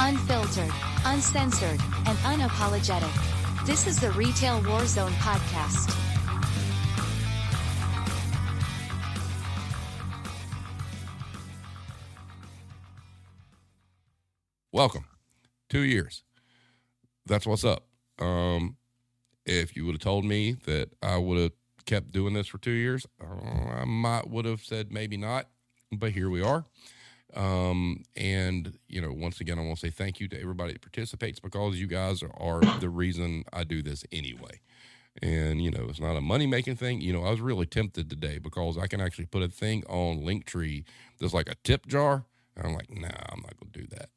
Unfiltered, uncensored, and unapologetic. This is the Retail Warzone podcast. Welcome. 2 years. That's what's up. If you would have told me that I would have kept doing this for 2 years, I would have said maybe not, but here we are. And, once again, I want to say thank you to everybody that participates, because you guys are the reason I do this anyway. And, it's not a money-making thing. I was really tempted today because I can actually put a thing on Linktree that's like a tip jar. And I'm like, nah, I'm not going to do that.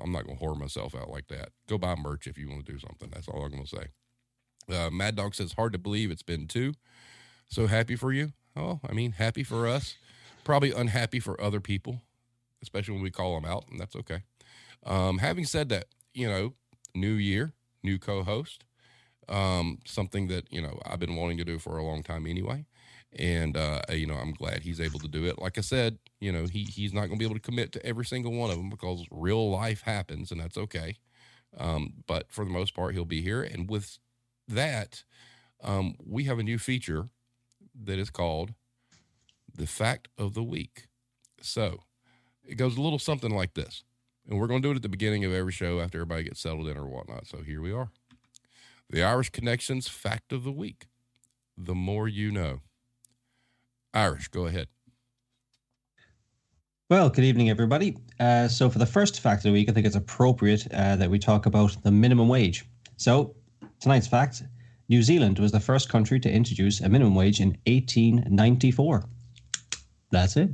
I'm not going to whore myself out like that. Go buy merch if you want to do something. That's all I'm going to say. Mad Dog says, hard to believe it's been 2. So happy for you. Oh, happy for us. Probably unhappy for other people, especially when we call them out, and that's okay. Having said that, new year, new co-host, something that, I've been wanting to do for a long time anyway. And, I'm glad he's able to do it. Like I said, he's not going to be able to commit to every single one of them because real life happens, and that's okay. But for the most part, he'll be here. And with that, we have a new feature that is called the Fact of the Week. So it goes a little something like this. And we're going to do it at the beginning of every show after everybody gets settled in or whatnot. So here we are. The Irish Connections Fact of the Week. The more you know. Irish, go ahead. Well, good evening, everybody. So for the first fact of the week, I think it's appropriate that we talk about the minimum wage. So tonight's fact, New Zealand was the first country to introduce a minimum wage in 1894. That's it.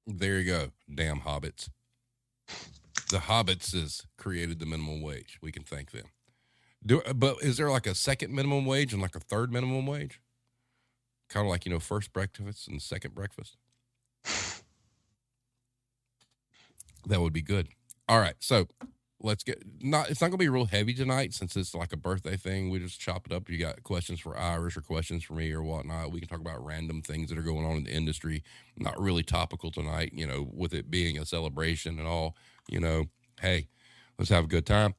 There you go. Damn hobbits. The hobbits has created the minimum wage. We can thank them. But is there like a second minimum wage and like a third minimum wage? Kind of like, first breakfast and second breakfast. That would be good. All right. So let's it's not going to be real heavy tonight since it's like a birthday thing. We just chop it up. You got questions for Irish or questions for me or whatnot. We can talk about random things that are going on in the industry. Not really topical tonight, with it being a celebration and all, hey, let's have a good time.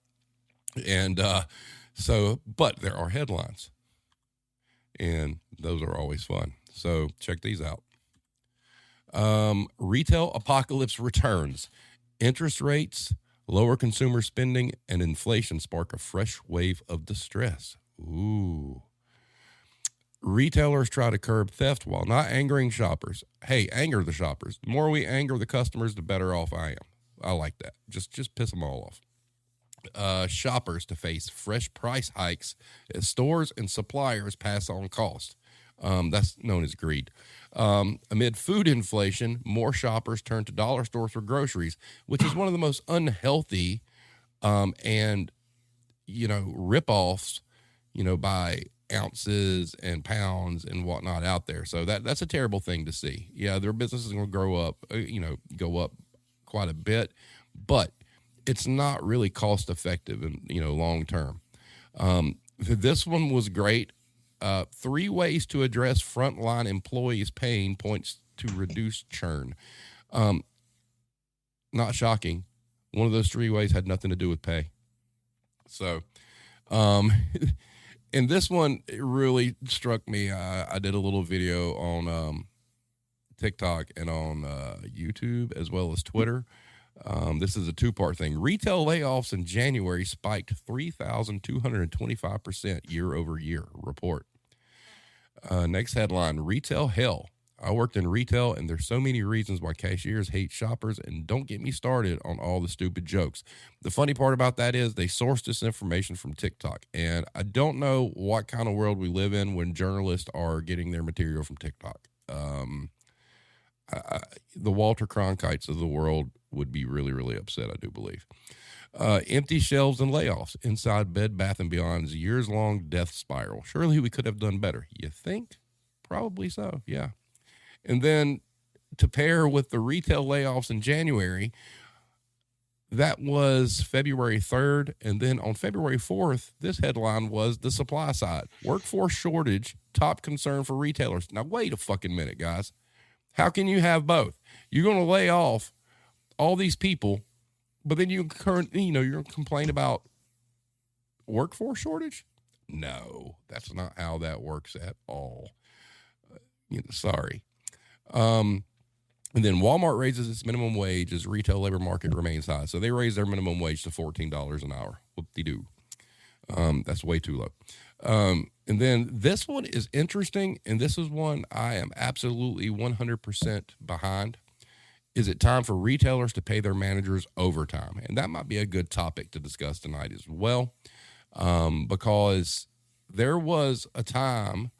And but there are headlines. And those are always fun. So check these out. Retail apocalypse returns. Interest rates, lower consumer spending, and inflation spark a fresh wave of distress. Ooh. Retailers try to curb theft while not angering shoppers. Hey, anger the shoppers. The more we anger the customers, the better off I am. I like that. Just piss them all off. Shoppers to face fresh price hikes as stores and suppliers pass on cost. That's known as greed. Amid food inflation, more shoppers turn to dollar stores for groceries, which is one of the most unhealthy and rip-offs, by ounces and pounds and whatnot out there. So that's a terrible thing to see. Yeah, their business is going to go up quite a bit, but it's not really cost effective and, long term. This one was great. 3 ways to address frontline employees' pain points to reduce churn. Not shocking. One of those 3 ways had nothing to do with pay. So, and this one, it really struck me. I did a little video on TikTok and on YouTube as well as Twitter. This is a 2-part thing. Retail layoffs in January spiked 3,225% year over year. Report. Next headline, retail hell. I worked in retail, and there's so many reasons why cashiers hate shoppers, and don't get me started on all the stupid jokes. The funny part about that is they sourced this information from TikTok, and I don't know what kind of world we live in when journalists are getting their material from TikTok. The Walter Cronkites of the world would be really, really upset, I do believe. Empty shelves and layoffs inside Bed Bath & Beyond's years-long death spiral. Surely we could have done better. You think? Probably so, yeah. And then to pair with the retail layoffs in January, that was February 3rd. And then on February 4th, this headline was the supply side. Workforce shortage, top concern for retailers. Now, wait a fucking minute, guys. How can you have both? You're going to lay off all these people, But then you're going to complain about workforce shortage? No, that's not how that works at all. Sorry. And then Walmart raises its minimum wage as retail labor market remains high. So they raise their minimum wage to $14 an hour. Whoop-de-doo. That's way too low. And then this one is interesting, and this is one I am absolutely 100% behind. Is it time for retailers to pay their managers overtime? And that might be a good topic to discuss tonight as well, because there was a time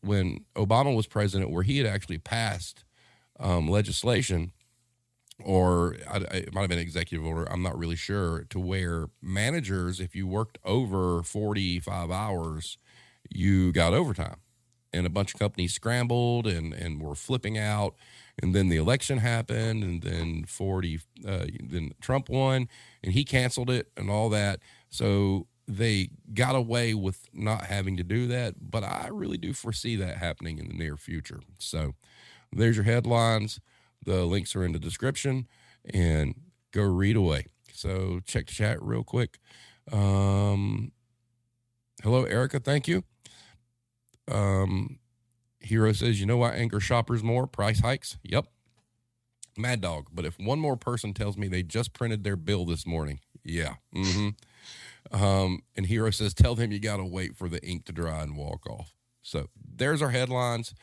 when Obama was president where he had actually passed legislation, or it might have been an executive order, I'm not really sure, to where managers, if you worked over 45 hours, you got overtime. And a bunch of companies scrambled and were flipping out. And then the election happened, and then then Trump won, and he canceled it and all that. So they got away with not having to do that. But I really do foresee that happening in the near future. So there's your headlines. The links are in the description, and go read away. So check the chat real quick. Hello, Erica. Thank you. Hero says, you know what anger shoppers more? Price hikes. Yep. Mad Dog. But if one more person tells me they just printed their bill this morning. Yeah. Mm-hmm. And Hero says, tell them you got to wait for the ink to dry and walk off. So there's our headlines.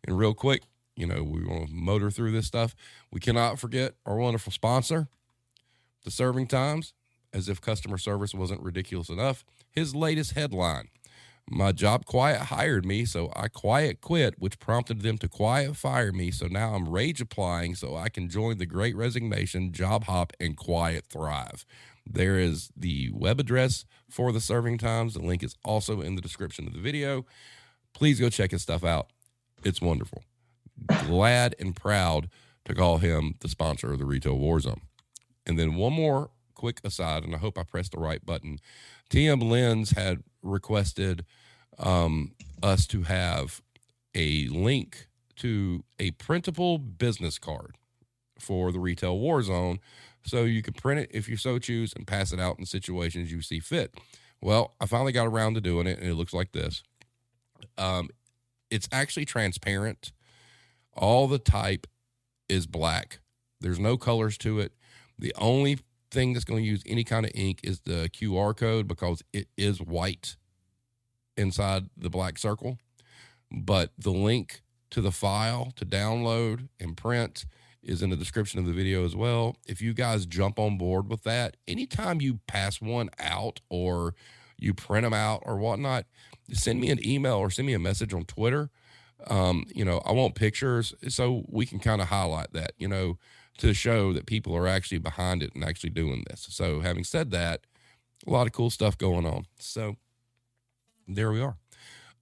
And real quick, we want to motor through this stuff. We cannot forget our wonderful sponsor, The Serving Times, as if customer service wasn't ridiculous enough. His latest headline, my job quiet hired me, so I quiet quit, which prompted them to quiet fire me. So now I'm rage applying so I can join the Great Resignation, job hop, and quiet thrive. There is the web address for The Serving Times. The link is also in the description of the video. Please go check his stuff out. It's wonderful. Glad and proud to call him the sponsor of the Retail War Zone. And then one more quick aside, and I hope I pressed the right button. TM Lens had requested us to have a link to a printable business card for the Retail War Zone, so you can print it if you so choose and pass it out in situations you see fit. Well, I finally got around to doing it, and it looks like this. It's actually transparent. All the type is black. There's no colors to it. The only thing that's going to use any kind of ink is the QR code, because it is white inside the black circle. But the link to the file to download and print is in the description of the video as well. If you guys jump on board with that, anytime you pass one out or you print them out or whatnot, send me an email or send me a message on Twitter. I want pictures so we can kind of highlight that, to show that people are actually behind it and actually doing this. So having said that, a lot of cool stuff going on. So there we are.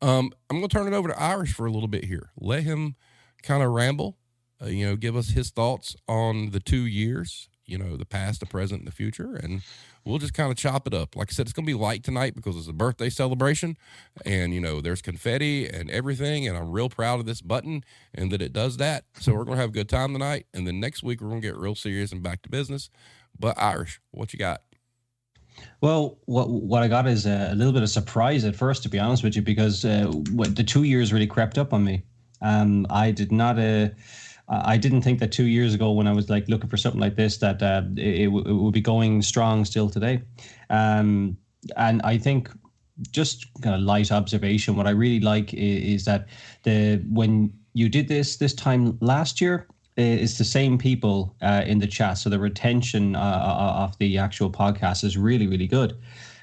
I'm going to turn it over to Irish for a little bit here. Let him kind of ramble, give us his thoughts on the 2 years, the past, the present, and the future. And we'll just kind of chop it up. Like I said, it's going to be light tonight because it's a birthday celebration, and, there's confetti and everything, and I'm real proud of this button and that it does that. So we're going to have a good time tonight, and then next week we're going to get real serious and back to business. But Irish, what you got? Well, what I got is a little bit of surprise at first, to be honest with you, because the 2 years really crept up on me. I didn't think that 2 years ago, when I was looking for something like this, that it would be going strong still today. And I think, just kind of light observation, what I really like is that when you did this time last year, it's the same people in the chat. So the retention of the actual podcast is really, really good.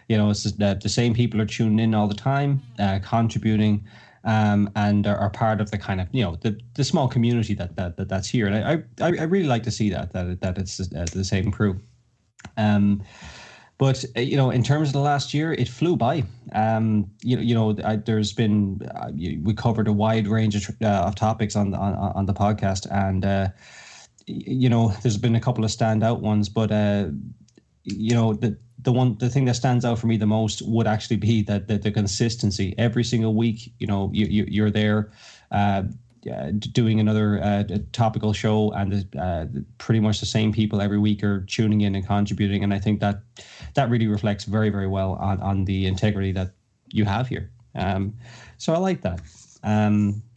It's the same people are tuning in all the time, contributing. And are part of the kind of the small community that's here, and I really like to see that it's the same crew. But in terms of the last year, it flew by. There's been we covered a wide range of topics on the podcast, and there's been a couple of standout ones, but the thing that stands out for me the most would actually be that the consistency every single week. You're there. doing another topical show, and pretty much the same people every week are tuning in and contributing. And I think that really reflects very, very well on the integrity that you have here. So I like that.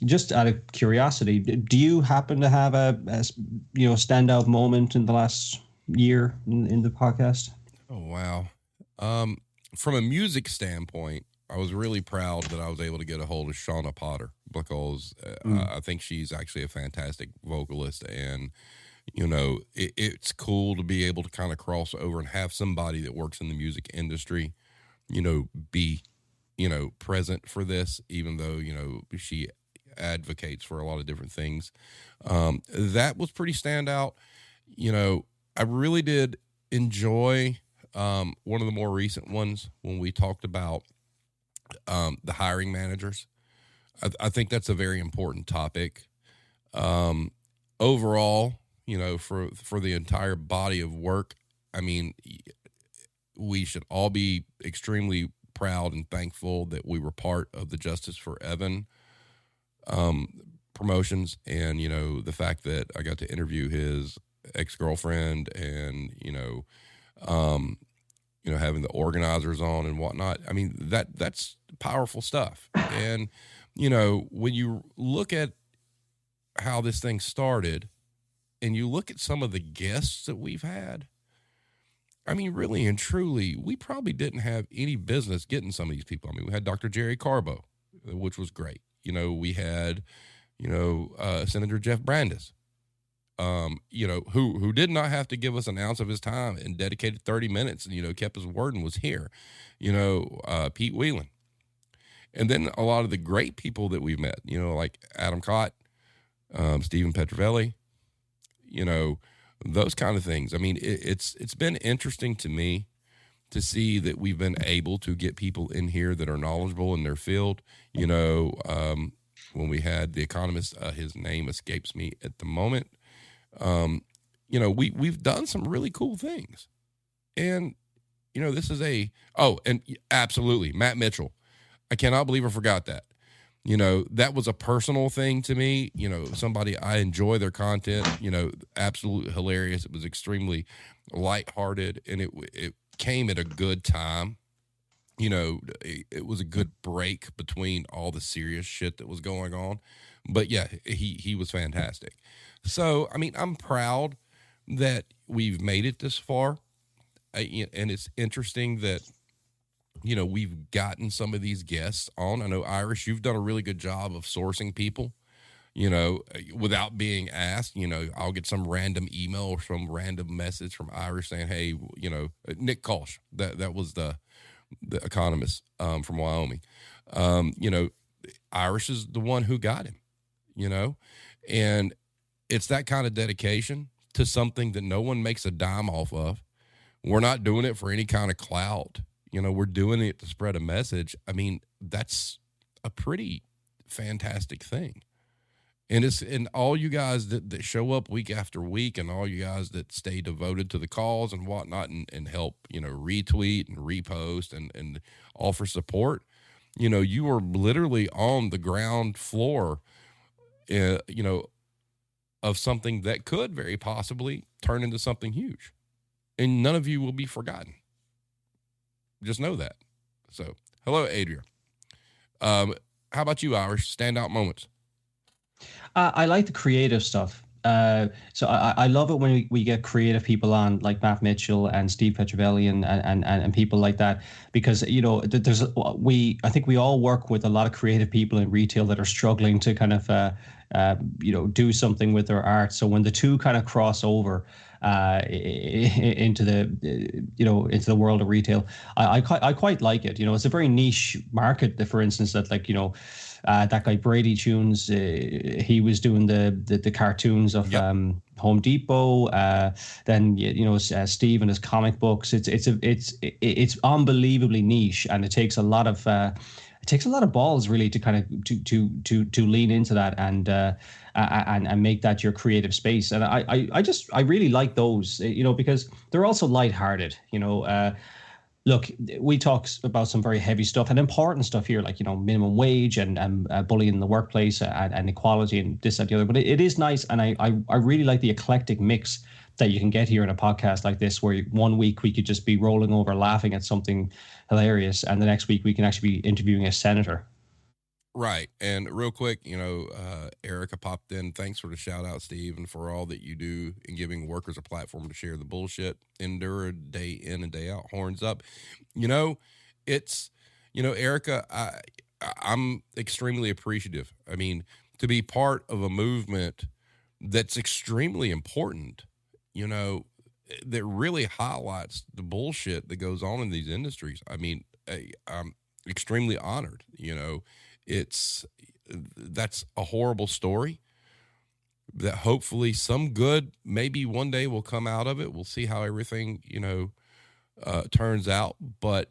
Just out of curiosity, do you happen to have a standout moment in the last year in the podcast? Oh, wow. From a music standpoint, I was really proud that I was able to get a hold of Shauna Potter, because I think she's actually a fantastic vocalist, and it's cool to be able to kind of cross over and have somebody that works in the music industry, be present for this, even though she advocates for a lot of different things. That was pretty standout. I really did enjoy one of the more recent ones when we talked about the hiring managers. I think that's a very important topic. Overall, for the entire body of work, I mean, we should all be extremely proud and thankful that we were part of the Justice for Evan promotions, and the fact that I got to interview his ex-girlfriend, and having the organizers on and whatnot. I mean, that's powerful stuff. And when you look at how this thing started, and you look at some of the guests that we've had, I mean, really and truly, we probably didn't have any business getting some of these people. I mean, we had Dr. Jerry Carbo, which was great. We had, Senator Jeff Brandes, who did not have to give us an ounce of his time and dedicated 30 minutes and, kept his word and was here, Pete Whelan. And then a lot of the great people that we've met, like Adam Cott, Stephen Petrovelli, those kind of things. I mean, it's been interesting to me to see that we've been able to get people in here that are knowledgeable in their field. When we had the economist, his name escapes me at the moment. We've done some really cool things, and this is and absolutely Matt Mitchell. I cannot believe I forgot that. That was a personal thing to me. Somebody, I enjoy their content, absolutely hilarious. It was extremely lighthearted, and it came at a good time. It was a good break between all the serious shit that was going on. But yeah, he was fantastic. So, I mean, I'm proud that we've made it this far. And it's interesting that, we've gotten some of these guests on. I know, Irish, you've done a really good job of sourcing people, without being asked. I'll get some random email or some random message from Irish saying, hey, Nick Kolsch, that was the economist from Wyoming. Irish is the one who got him, and it's that kind of dedication to something that no one makes a dime off of. We're not doing it for any kind of clout. We're doing it to spread a message. I mean, that's a pretty fantastic thing. And all you guys that show up week after week, and all you guys that stay devoted to the cause and whatnot, and help, retweet and repost and offer support, you are literally on the ground floor, of something that could very possibly turn into something huge. And none of you will be forgotten. Just know that. So, hello, Adria. How about you, Irish? Standout moments? I like the creative stuff. So I love it when we get creative people on, like Matt Mitchell and Steve Petrovelli and people like that, because I think we all work with a lot of creative people in retail that are struggling to kind of do something with their art. So when the two kind of cross over into the world of retail, I quite like it. It's a very niche market. For instance, that that guy Brady Tunes, he was doing the cartoons of Home Depot. Then Steve and his comic books. It's unbelievably niche, and it takes a lot of balls really to kind of to lean into that and make that your creative space. And I really like those, because they're also lighthearted. look, we talk about some very heavy stuff and important stuff here, like, minimum wage and bullying in the workplace and equality and this and the other. But it is nice. And I really like the eclectic mix that you can get here in a podcast like this, where one week we could just be rolling over laughing at something hilarious, and the next week we can actually be interviewing a senator. Right. And real quick, Erica popped in. Thanks for the shout out, Steve, and for all that you do in giving workers a platform to share the bullshit. Endure day in and day out. Horns up. It's, Erica, I'm extremely appreciative. I mean, to be part of a movement that's extremely important, that really highlights the bullshit that goes on in these industries. I mean, I'm extremely honored, that's a horrible story that hopefully some good maybe one day will come out of it. We'll see how everything, turns out. But,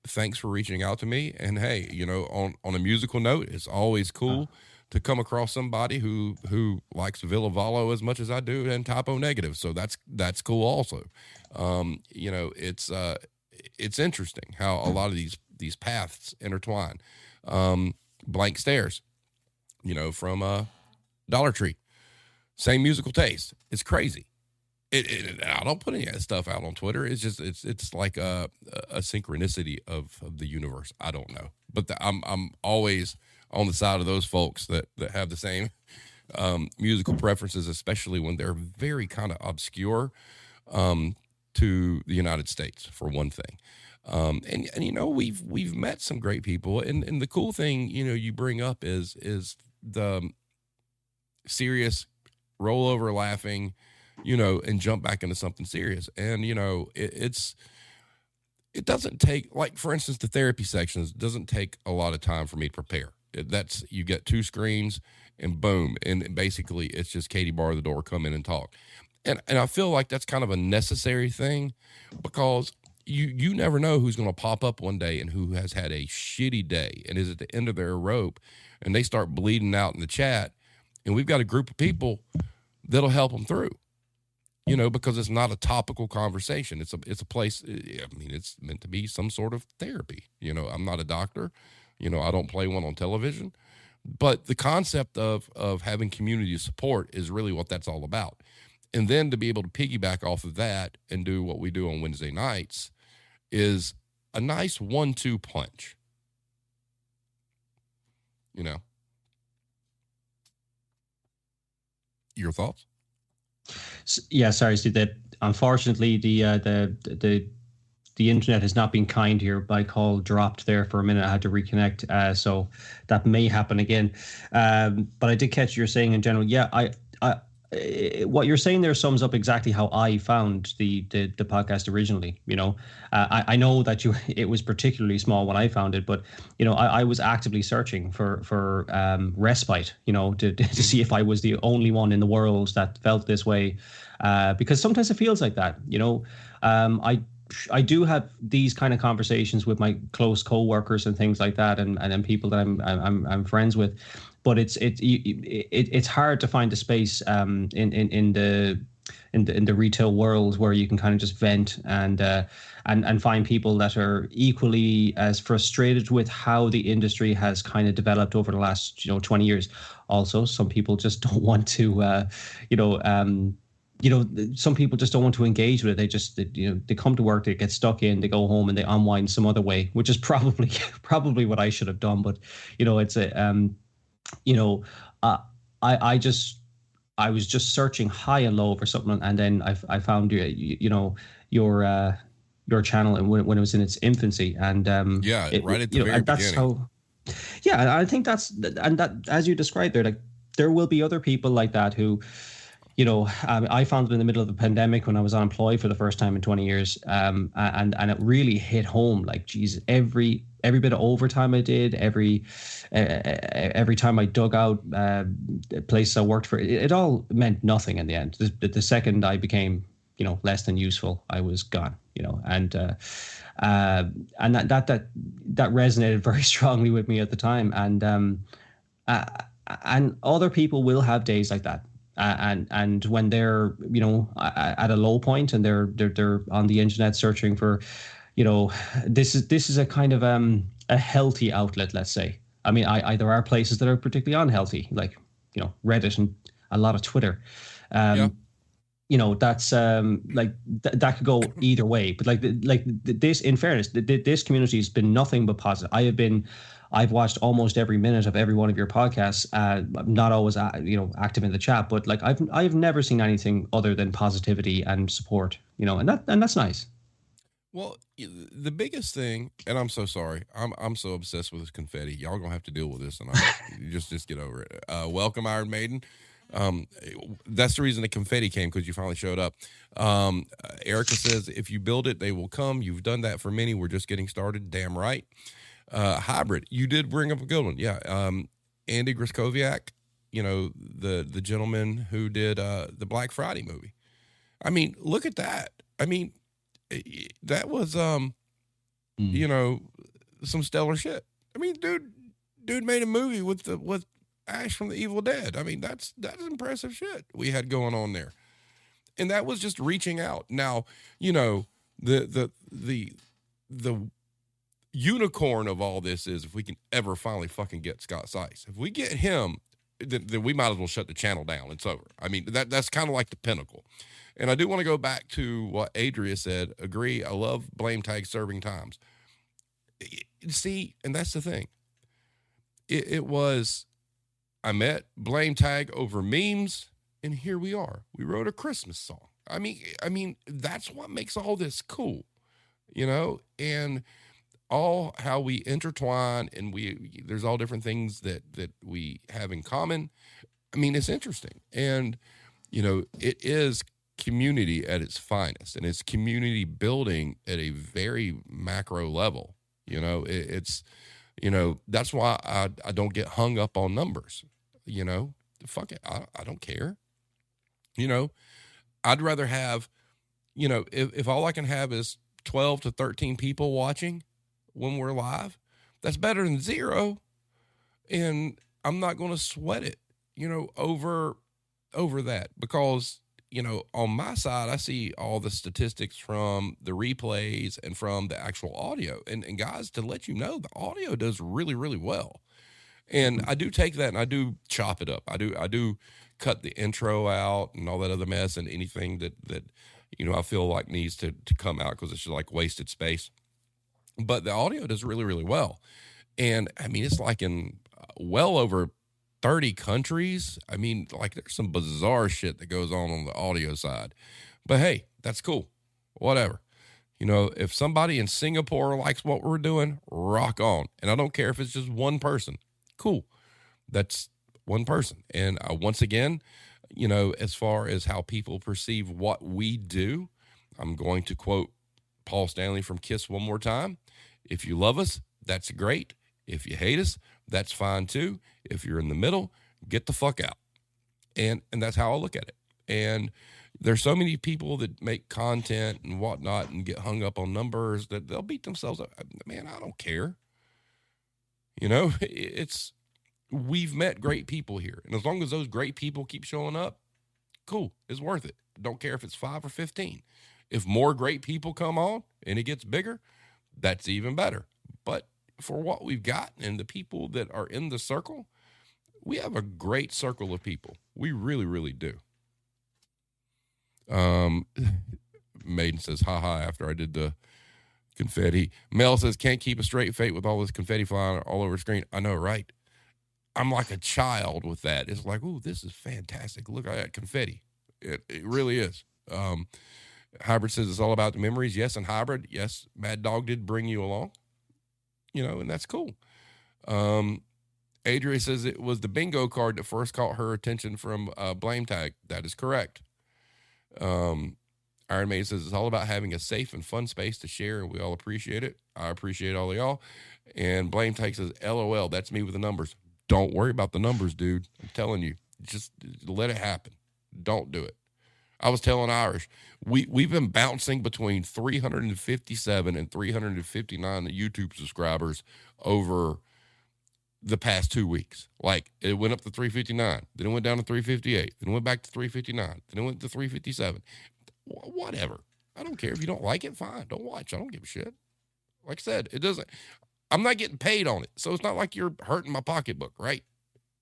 thanks for reaching out to me. And hey, on a musical note, it's always cool to come across somebody who likes Villa Vollo as much as I do and Typo Negative. So that's cool also. It's interesting how a lot of these paths intertwine. Blank Stares, from Dollar Tree, same musical taste. It's crazy. I don't put any of that stuff out on Twitter. It's just it's like a synchronicity of the universe. I don't know, but I'm always on the side of those folks that have the same musical preferences, especially when they're very kind of obscure to the United States, for one thing. And we've met some great people, and the cool thing you bring up is the serious rollover laughing, and jump back into something serious. And it doesn't take, like, for instance, the therapy sections doesn't take a lot of time for me to prepare. You get 2 screens and boom, and basically it's just Katie bar the door, come in and talk. And I feel like that's kind of a necessary thing, because you never know who's going to pop up one day and who has had a shitty day and is at the end of their rope, and they start bleeding out in the chat. And we've got a group of people that'll help them through, because it's not a topical conversation. It's a place. I mean, it's meant to be some sort of therapy. I'm not a doctor, I don't play one on television, but the concept of having community support is really what that's all about. And then to be able to piggyback off of that and do what we do on Wednesday nights is a nice 1-2 punch. Your thoughts? Yeah, sorry, Steve. That unfortunately the internet has not been kind here. My call dropped there for a minute. I had to reconnect, so that may happen again. But I did catch you're saying in general. Yeah, I what you're saying there sums up exactly how I found the podcast originally. I know that it was particularly small when I found it, but I was actively searching for respite, to see if I was the only one in the world that felt this way, because sometimes it feels like that. I do have these kind of conversations with my close co-workers and things like that, and then people that I'm friends with. But it's hard to find a space in the retail world where you can kind of just vent and find people that are equally as frustrated with how the industry has kind of developed over the last 20 years. Also, some people just don't want to some people just don't want to engage with it. They just, they come to work, they get stuck in, they go home, and they unwind some other way, which is probably what I should have done. But it's I was just searching high and low for something, and then I found your channel, and when it was in its infancy, and right at the very that's beginning. I think that as you described there, like, there will be other people like that who, I found them in the middle of the pandemic when I was unemployed for the first time in 20 years. And it really hit home, like, geez, every bit of overtime I did, every time I dug out the place I worked for, it all meant nothing in the end. The second I became, less than useful, I was gone, and that resonated very strongly with me at the time. And other people will have days like that. and when they're at a low point and they're on the internet searching for, this is a kind of a healthy outlet, let's say. I mean, there are places that are particularly unhealthy, like Reddit and a lot of Twitter. That's that could go either way. But this, in fairness, this community has been nothing but positive. I've watched almost every minute of every one of your podcasts. I'm not always active in the chat, but I've never seen anything other than positivity and support. And that's nice. Well, the biggest thing, and I'm so sorry, I'm so obsessed with this confetti. Y'all gonna have to deal with this, and just get over it. Welcome, Iron Maiden. That's the reason the confetti came, because you finally showed up. Erica says, if you build it, they will come. You've done that for many. We're just getting started. Damn right. Hybrid, you did bring up a good one. Yeah. Andy Griskoviak, the gentleman who did the Black Friday movie. I mean, look at that. I mean, that was some stellar shit. I mean, dude made a movie with Ash from the Evil Dead. I mean, that's impressive shit we had going on there. And that was just reaching out. Now, the unicorn of all this is if we can ever finally fucking get Scott Seiss. If we get him, then we might as well shut the channel down. It's over. I mean, that's kind of like the pinnacle. And I do want to go back to what Adria said. Agree. I love Blame Tag serving times. See, and that's the thing. It was, I met Blame Tag over memes, and here we are. We wrote a Christmas song. I mean, that's what makes all this cool, and all how we intertwine, and there's all different things that we have in common. I mean, it's interesting. And, it is community at its finest, and it's community building at a very macro level. It's, that's why I don't get hung up on numbers. Fuck it. I don't care. I'd rather have, if all I can have is 12 to 13 people watching when we're live, that's better than 0. And I'm not going to sweat it, over that, because, on my side, I see all the statistics from the replays and from the actual audio, and guys, to let you know, the audio does really, really well. And I do take that and I do chop it up. I do cut the intro out and all that other mess, and anything that I feel like needs to come out, because it's just like wasted space. But the audio does really, really well. And I mean, it's like in well over 30 countries. I mean, there's some bizarre shit that goes on the audio side. But hey, that's cool. Whatever. If somebody in Singapore likes what we're doing, rock on. And I don't care if it's just one person. Cool. That's one person. And once again, as far as how people perceive what we do, I'm going to quote Paul Stanley from Kiss one more time. If you love us, that's great. If you hate us, that's fine too. If you're in the middle, get the fuck out. And that's how I look at it. And there's so many people that make content and whatnot and get hung up on numbers that they'll beat themselves up. Man, I don't care. We've met great people here. And as long as those great people keep showing up, cool, it's worth it. Don't care if it's 5 or 15. If more great people come on and it gets bigger, that's even better. But for what we've got and the people that are in the circle, we have a great circle of people. We really, really do. Maiden says, haha, after I did the confetti. Mel says, can't keep a straight face with all this confetti flying all over the screen. I know, right? I'm like a child with that. It's like, ooh, this is fantastic. Look at that confetti. It really is. Hybrid says it's all about the memories. Yes, and Hybrid, yes, Mad Dog did bring you along. And that's cool. Adria says it was the bingo card that first caught her attention from Blame Tag. That is correct. Iron Maiden says it's all about having a safe and fun space to share, and we all appreciate it. I appreciate all of y'all. And Blame Tag says, LOL, that's me with the numbers. Don't worry about the numbers, dude. I'm telling you, just let it happen. Don't do it. I was telling Irish, we've been bouncing between 357 and 359 YouTube subscribers over the past 2 weeks. Like it went up to 359, then it went down to 358, then it went back to 359, then it went to 357. Whatever. I don't care. If you don't like it, fine. Don't watch. I don't give a shit. Like I said, it doesn't, I'm not getting paid on it. So it's not like you're hurting my pocketbook, right?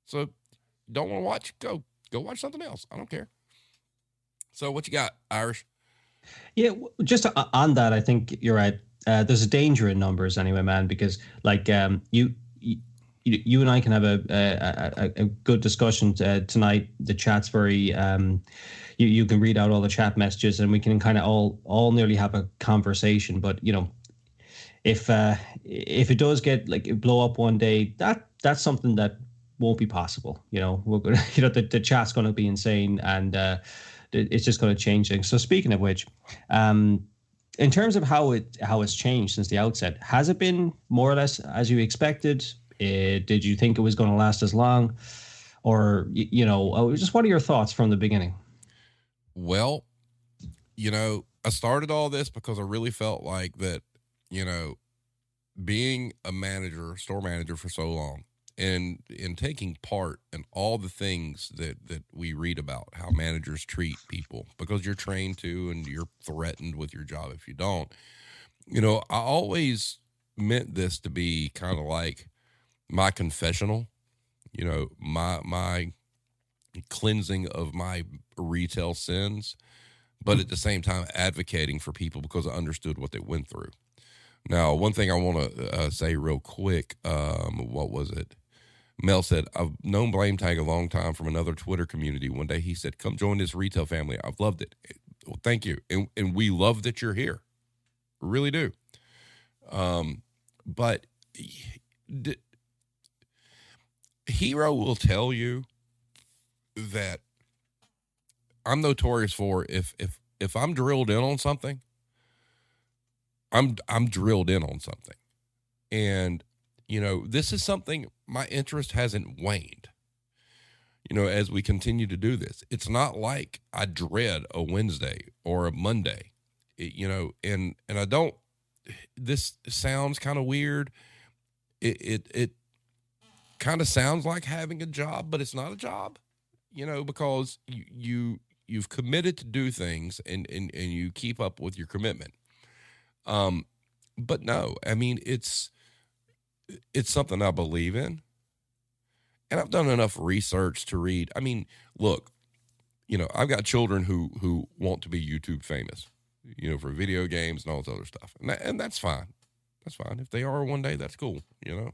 So don't want to watch, go watch something else. I don't care. So what you got, Irish? Yeah, just on that, I think you're right. There's a danger in numbers anyway, man, because like you and I can have a good discussion tonight. The chat's very you can read out all the chat messages and we can kind of all nearly have a conversation. But you know, if it does get like blow up one day, that's something that won't be possible. You know, we're gonna, you know, the chat's going to be insane and it's just going to change things. So speaking of which, in terms of how it's changed since the outset, has it been more or less as you expected? Did you think it was going to last as long, or you know, just what are your thoughts from the beginning? Well, you know, I started all this because I really felt like that, you know, being a manager, store manager for so long, and in taking part in all the things that we read about how managers treat people, because you're trained to and you're threatened with your job if you don't. You know, I always meant this to be kind of like my confessional, you know, my cleansing of my retail sins, but at the same time advocating for people because I understood what they went through. Now, one thing I want to say real quick, what was it? Mel said, I've known Blame Tag a long time from another Twitter community. One day he said, come join this retail family. I've loved it. Well, thank you. And we love that you're here. We really do. But Hero will tell you that I'm notorious for if I'm drilled in on something, I'm drilled in on something. And you know, this is something my interest hasn't waned, you know, as we continue to do this. It's not like I dread a Wednesday or a Monday, you know, and I don't, this sounds kind of weird. It kind of sounds like having a job, but it's not a job, you know, because you've committed to do things and you keep up with your commitment. But no, I mean, it's something I believe in, and I've done enough research to read. I mean, look, you know, I've got children who want to be YouTube famous, you know, for video games and all this other stuff. And that's fine. That's fine. If they are one day, that's cool, you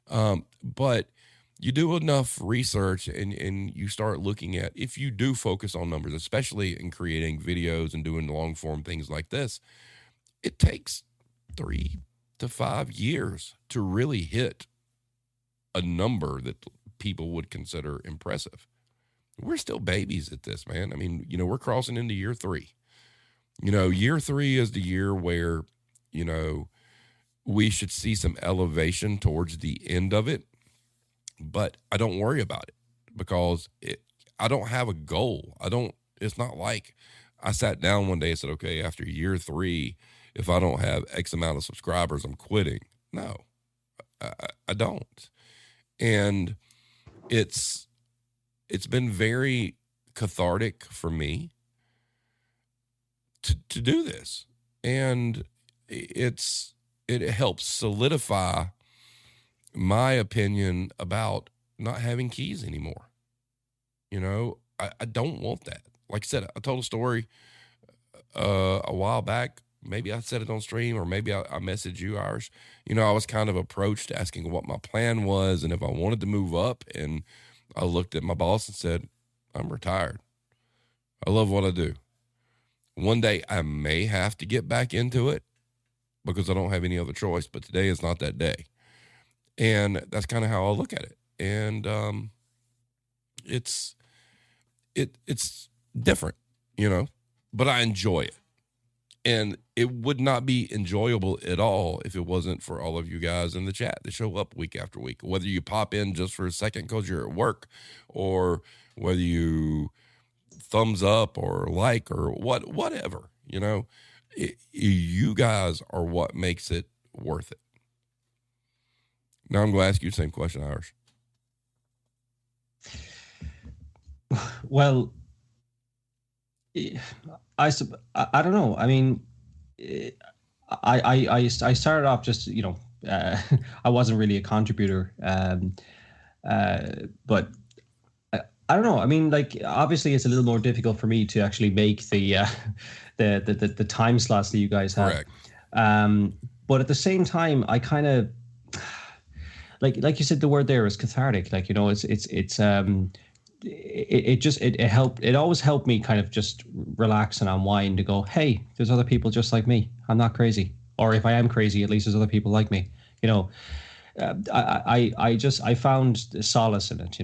know? But you do enough research and you start looking at, if you do focus on numbers, especially in creating videos and doing long form things like this, it takes 3 to 5 years to really hit a number that people would consider impressive. We're still babies at this, man. I mean, you know, we're crossing into year 3. You know, year 3 is the year where, you know, we should see some elevation towards the end of it, but I don't worry about it because I don't have a goal. It's not like I sat down one day and said, okay, after year 3, if I don't have X amount of subscribers, I'm quitting. No, I don't. And it's been very cathartic for me to do this. And it helps solidify my opinion about not having keys anymore. You know, I don't want that. Like I said, I told a story a while back. Maybe I said it on stream, or maybe I messaged you, Irish. You know, I was kind of approached asking what my plan was and if I wanted to move up. And I looked at my boss and said, I'm retired. I love what I do. One day I may have to get back into it because I don't have any other choice, but today is not that day. And that's kind of how I look at it. And it's different, you know, but I enjoy it. And it would not be enjoyable at all if it wasn't for all of you guys in the chat that show up week after week, whether you pop in just for a second because you're at work, or whether you thumbs up or like or whatever, you know, you guys are what makes it worth it. Now I'm going to ask you the same question, Irish. Well, I don't know. I mean, I started off just, I wasn't really a contributor, but I don't know. I mean, like, obviously it's a little more difficult for me to actually make the time slots that you guys have. Correct. But at the same time, I kind of like you said, the word there is cathartic. Like, it always helped me kind of just relax and unwind to go, hey, there's other people just like me. I'm not crazy. Or if I am crazy, at least there's other people like me. I found solace in it,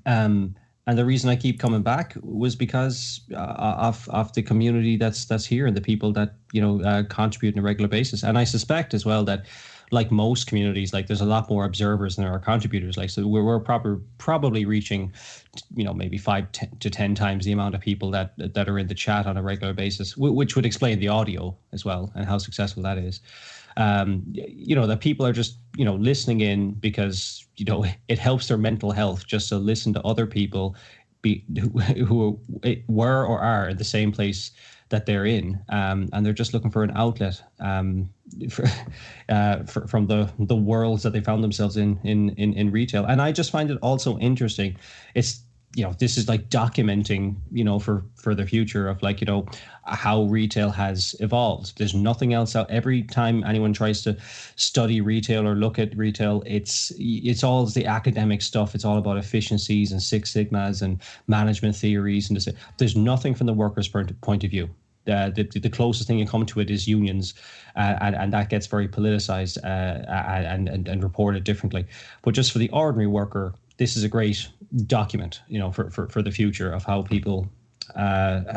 and the reason I keep coming back was because of the community that's here and the people that contribute on a regular basis. And I suspect as well that, like most communities, like, there's a lot more observers than there are contributors. Like, so we're probably reaching, maybe 5 to 10 times the amount of people that are in the chat on a regular basis, which would explain the audio as well and how successful that is. That people are just listening in because it helps their mental health just to listen to other people who were or are in the same place that they're in, and they're just looking for an outlet from the worlds that they found themselves in retail. And I just find it also interesting. It's this is like documenting for the future of, like, how retail has evolved. There's nothing else out. Every time anyone tries to study retail or look at retail, it's all the academic stuff. It's all about efficiencies and Six Sigmas and management theories, and there's nothing from the worker's point of view. The closest thing you come to it is unions, and that gets very politicized and reported differently. But just for the ordinary worker, this is a great document, for the future of how people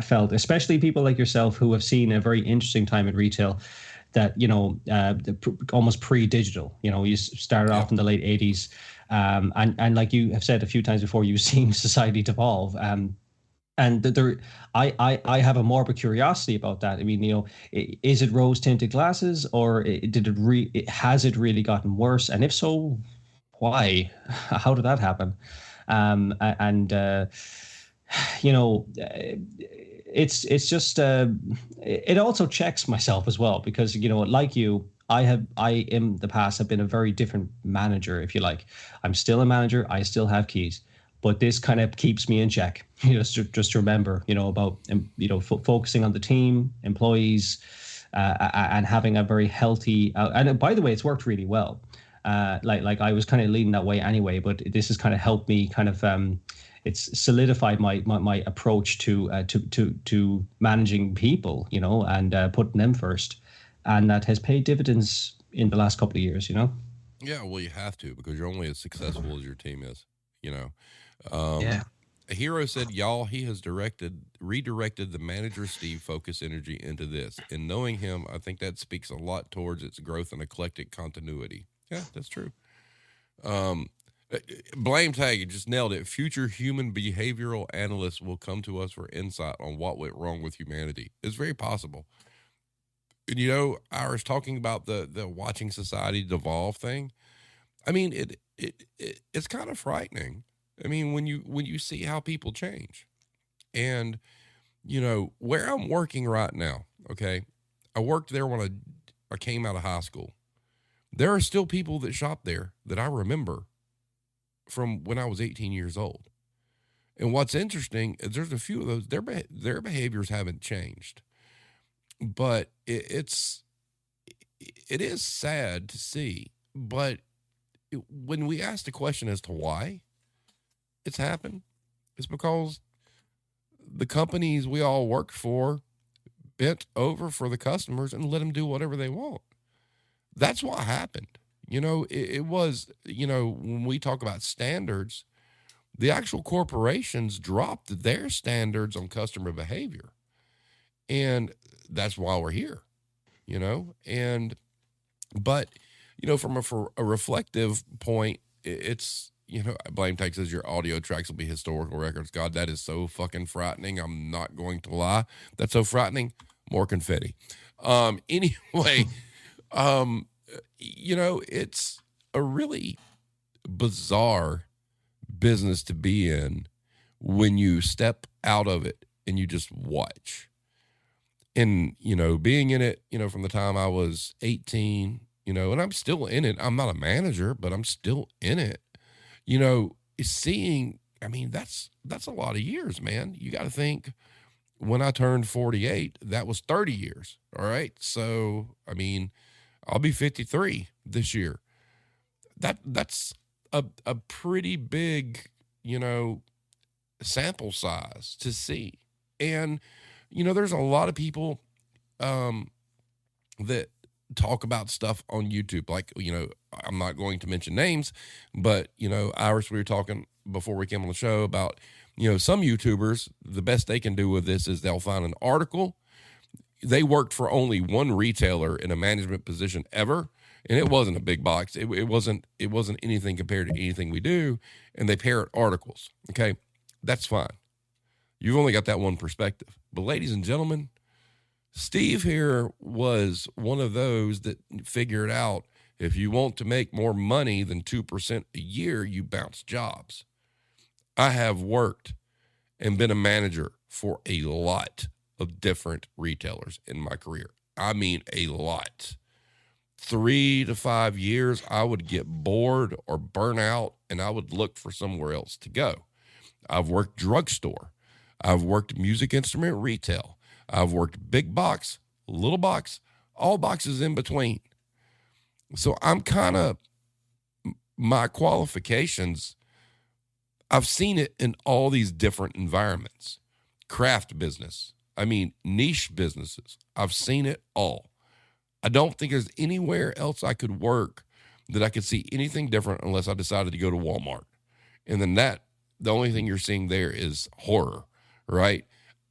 felt, especially people like yourself who have seen a very interesting time in retail that, almost pre-digital. You started off in the late 80s, and like you have said a few times before, you've seen society devolve. And I have a morbid curiosity about that. I mean, is it rose-tinted glasses, or has it really gotten worse? And if so, why? How did that happen? It's just it also checks myself as well, because like you, I in the past have been a very different manager, if you like. I'm still a manager. I still have keys. But this kind of keeps me in check, just to remember, about, focusing on the team, employees, and having a very healthy. And by the way, it's worked really well. Like I was kind of leaning that way anyway, but this has kind of helped me kind of. It's solidified my approach to managing people, and putting them first, and that has paid dividends in the last couple of years. Yeah, well, you have to, because you're only as successful as your team is. Yeah. A hero said, y'all, he has redirected the manager Steve focus energy into this. And knowing him, I think that speaks a lot towards its growth and eclectic continuity. Yeah, that's true. Blame tag, you just nailed it. Future human behavioral analysts will come to us for insight on what went wrong with humanity. It's very possible. And Irish, talking about the watching society devolve thing, I mean, it's kind of frightening. I mean, when you see how people change, and where I'm working right now. Okay, I worked there when I came out of high school. There are still people that shop there that I remember from when I was 18 years old. And what's interesting is there's a few of those, their behaviors haven't changed, but it is sad to see. But when we ask the question as to why it's happened, it's because the companies we all worked for bent over for the customers and let them do whatever they want. That's what happened. It was, when we talk about standards, the actual corporations dropped their standards on customer behavior. And that's why we're here, but from a reflective point, it's, Blame Tech says your audio tracks will be historical records. God, that is so fucking frightening. I'm not going to lie. That's so frightening. More confetti. Anyway, it's, a really bizarre business to be in when you step out of it and you just watch. And, being in it, from the time I was 18, and I'm still in it. I'm not a manager, but I'm still in it. Seeing, that's a lot of years, man. You got to think, when I turned 48, that was 30 years. All right. So, I'll be 53 this year. That's a pretty big, sample size to see. And, there's a lot of people that talk about stuff on YouTube. Like, I'm not going to mention names, but, Iris, we were talking before we came on the show about, some YouTubers, the best they can do with this is they'll find an article. They worked for only one retailer in a management position ever, and it wasn't a big box. It wasn't anything compared to anything we do, and they parrot articles. Okay, that's fine. You've only got that one perspective. But ladies and gentlemen, Steve here was one of those that figured out if you want to make more money than 2% a year, you bounce jobs. I have worked and been a manager for a lot of different retailers in my career. I mean, a lot. 3 to 5 years, I would get bored or burn out, and I would look for somewhere else to go. I've worked drugstore. I've worked music instrument retail. I've worked big box, little box, all boxes in between. So I'm kind of, my qualifications, I've seen it in all these different environments. Craft business, niche businesses. I've seen it all. I don't think there's anywhere else I could work that I could see anything different unless I decided to go to Walmart. And then the only thing you're seeing there is horror, right?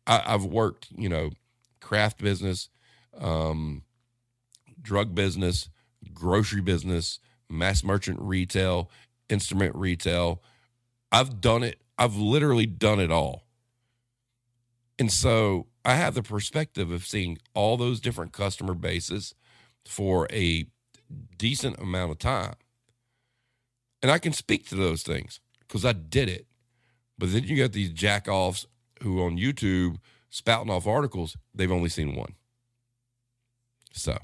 I've worked, craft business, drug business, grocery business, mass merchant retail, instrument retail. I've done it. I've literally done it all. And so I have the perspective of seeing all those different customer bases for a decent amount of time. And I can speak to those things because I did it. But then you got these jack-offs who on YouTube spouting off articles, they've only seen one. So,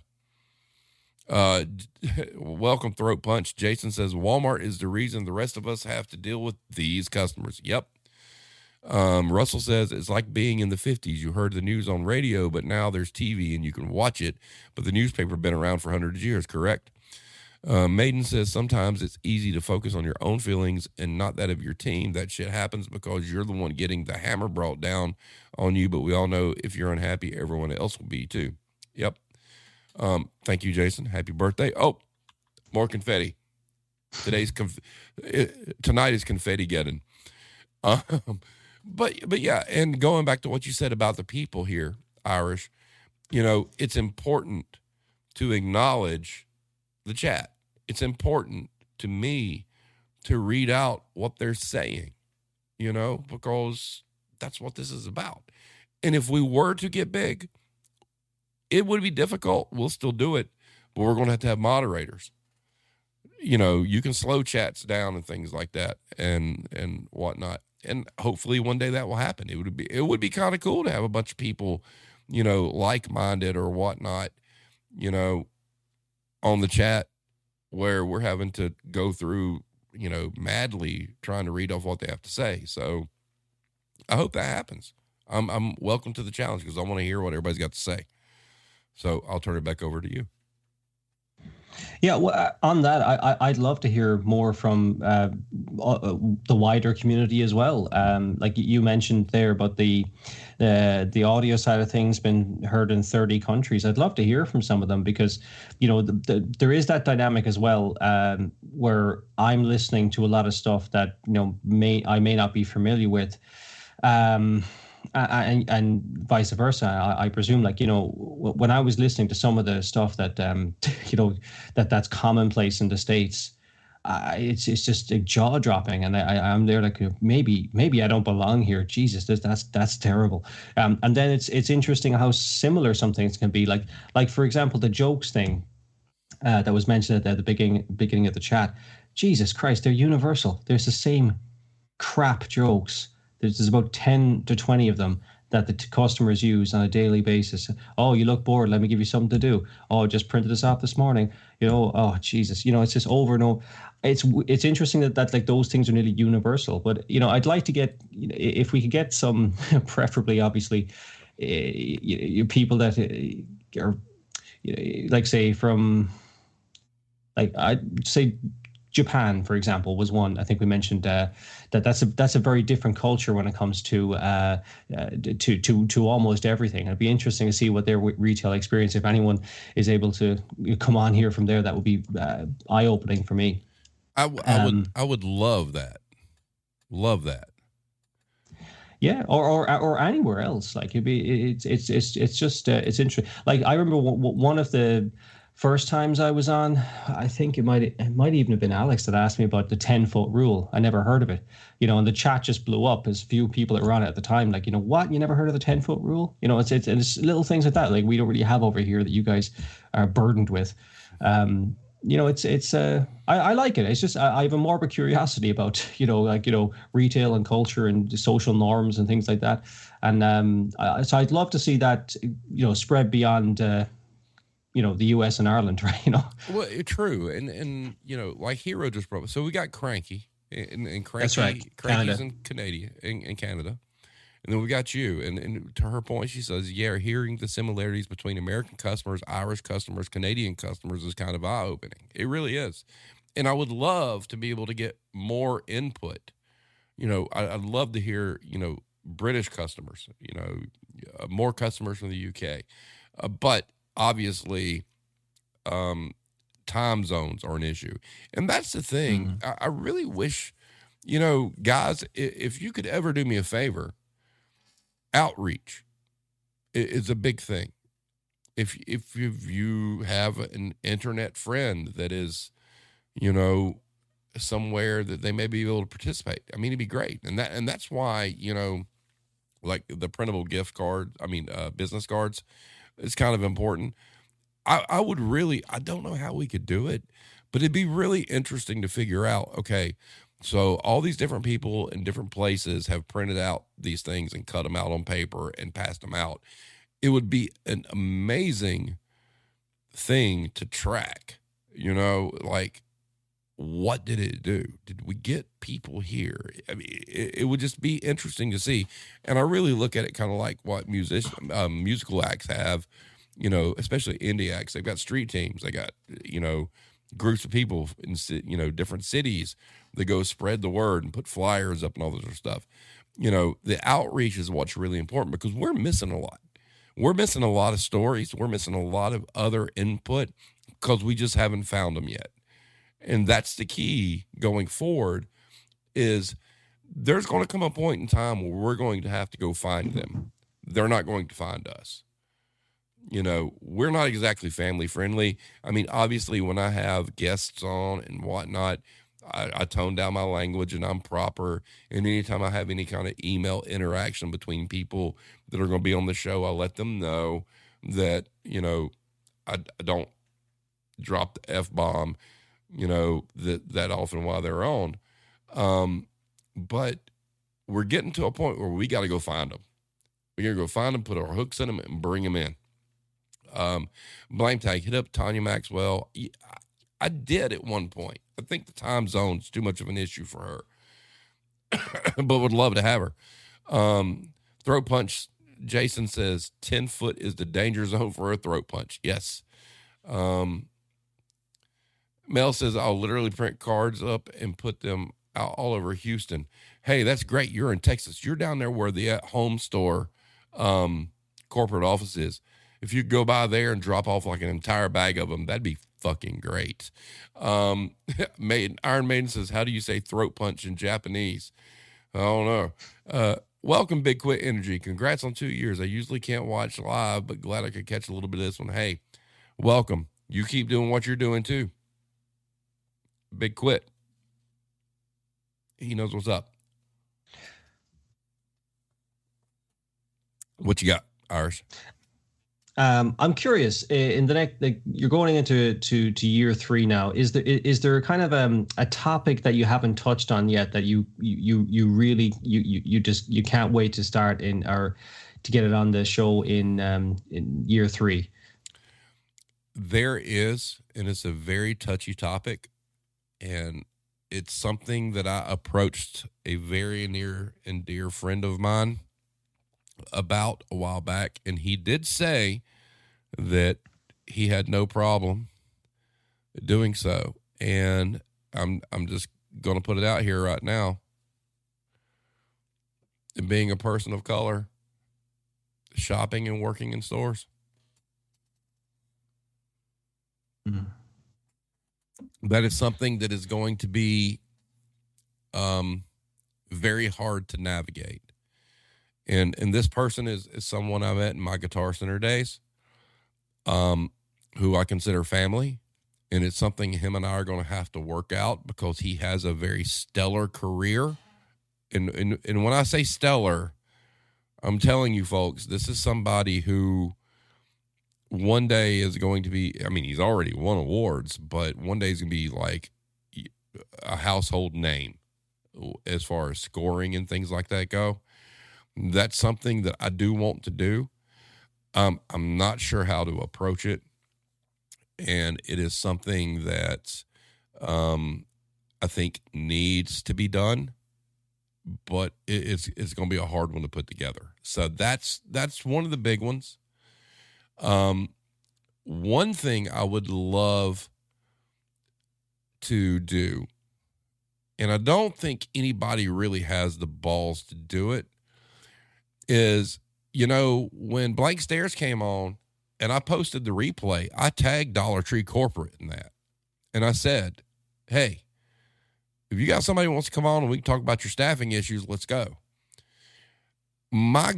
welcome, Throat Punch. Jason says, Walmart is the reason the rest of us have to deal with these customers. Yep. Russell says, it's like being in the 50s. You heard the news on radio, but now there's TV and you can watch it. But the newspaper been around for hundreds of years, correct? Maiden says, sometimes it's easy to focus on your own feelings and not that of your team. That shit happens because you're the one getting the hammer brought down on you. But we all know if you're unhappy, everyone else will be too. Yep. Thank you, Jason. Happy birthday. Oh, more confetti. Tonight is confetti getting. But yeah, and going back to what you said about the people here, Irish, it's important to acknowledge the chat. It's important to me to read out what they're saying, because that's what this is about. And if we were to get big, it would be difficult. We'll still do it, but we're going to have moderators. You can slow chats down and things like that and whatnot. And hopefully one day that will happen. It would be kind of cool to have a bunch of people, like-minded or whatnot, on the chat where we're having to go through, madly trying to read off what they have to say. So I hope that happens. I'm welcome to the challenge because I want to hear what everybody's got to say. So I'll turn it back over to you. Yeah, well, on that, I'd love to hear more from the wider community as well. Like you mentioned there about the audio side of things been heard in 30 countries. I'd love to hear from some of them because, there is that dynamic as well where I'm listening to a lot of stuff that, I may not be familiar with. And vice versa. I presume, when I was listening to some of the stuff that, that's commonplace in the States, it's just jaw dropping. And I'm there like, maybe I don't belong here. Jesus, that's terrible. And then it's interesting how similar some things can be. Like for example, the jokes thing. that was mentioned at the beginning of the chat. Jesus Christ, they're universal. There's the same crap jokes. There's about 10 to 20 of them that the customers use on a daily basis. Oh, you look bored. Let me give you something to do. Oh, just printed this off this morning. Oh, Jesus. It's just over and over. It's interesting that like those things are nearly universal. But, I'd like to get, if we could get some, preferably, obviously, people that are, like, say, from, like, I'd say Japan, for example, was one. I think we mentioned that's a very different culture when it comes to almost everything. It'd be interesting to see what their retail experience, if anyone is able to come on here from there, that would be eye opening for me. I would love that. Love that. Yeah, or anywhere else. Like it's just it's interesting. Like I remember one of the first times I was on, I think it might even have been Alex that asked me about the 10-foot rule. I never heard of it, and the chat just blew up as few people that were on it at the time. Like, what? You never heard of the 10-foot rule? It's little things like that. Like we don't really have over here that you guys are burdened with. I like it. It's just I have a morbid curiosity about retail and culture and social norms and things like that. And so I'd love to see that spread beyond the U.S. and Ireland, right? Well, true, and like Hero just brought. So we got Cranky, and Cranky, that's right, Cranky's in Canada, and then we got you. And to her point, she says, "Yeah, hearing the similarities between American customers, Irish customers, Canadian customers is kind of eye opening. It really is." And I would love to be able to get more input. I'd love to hear British customers, more customers from the UK, but obviously, time zones are an issue. And that's the thing. Mm-hmm. I really wish, guys, if you could ever do me a favor, outreach is a big thing. If you have an internet friend that is, somewhere that they may be able to participate, I mean, it'd be great. And that's why, like the printable gift card, business cards, it's kind of important. I would really, I don't know how we could do it, but it'd be really interesting to figure out, okay, so all these different people in different places have printed out these things and cut them out on paper and passed them out. It would be an amazing thing to track, like what did it do? Did we get people here? I mean, it would just be interesting to see. And I really look at it kind of like what musical acts have, especially indie acts. They've got street teams. They got, groups of people in, different cities that go spread the word and put flyers up and all this sort of stuff. The outreach is what's really important because we're missing a lot. We're missing a lot of stories. We're missing a lot of other input because we just haven't found them yet. And that's the key going forward is there's going to come a point in time where we're going to have to go find them. They're not going to find us. We're not exactly family friendly. I mean, obviously when I have guests on and whatnot, I tone down my language and I'm proper. And anytime I have any kind of email interaction between people that are going to be on the show, I let them know that, I don't drop the F-bomb, that often while they're on. But we're getting to a point where we got to go find them. We got to go find them, put our hooks in them and bring them in. Blame tag, hit up Tanya Maxwell. I did at one point. I think the time zone's too much of an issue for her, but would love to have her. Throat punch. Jason says 10 foot is the danger zone for a throat punch. Yes. Mel says, I'll literally print cards up and put them out all over Houston. Hey, that's great. You're in Texas. You're down there where the Home Store corporate office is. If you go by there and drop off like an entire bag of them, that'd be fucking great. Iron Maiden says, how do you say throat punch in Japanese? I don't know. Welcome, Big Quit Energy. Congrats on 2 years. I usually can't watch live, but glad I could catch a little bit of this one. Hey, welcome. You keep doing what you're doing too. Big Quit. He knows what's up. What you got, Irish? I'm curious. In the next, like, you're going into to year 3 now. Is there kind of a topic that you haven't touched on yet that you really you can't wait to start in, or to get it on the show in year 3? There is, and it's a very touchy topic, and it's something that I approached a very near and dear friend of mine about a while back, and he did say that he had no problem doing so. And I'm just going to put it out here right now. Being a person of color, shopping and working in stores. Mm-hmm. That is something that is going to be very hard to navigate. And this person is someone I met in my Guitar Center days, who I consider family. And it's something him and I are going to have to work out, because he has a very stellar career. And when I say stellar, I'm telling you folks, this is somebody who one day is going to be, I mean, he's already won awards, but one day he's going to be like a household name as far as scoring and things like that go. That's something that I do want to do. I'm not sure how to approach it. And it is something that I think needs to be done, but it's going to be a hard one to put together. So that's one of the big ones. One thing I would love to do, and I don't think anybody really has the balls to do it, is, when Blank Stares came on and I posted the replay, I tagged Dollar Tree Corporate in that. And I said, hey, if you got somebody who wants to come on and we can talk about your staffing issues, let's go. My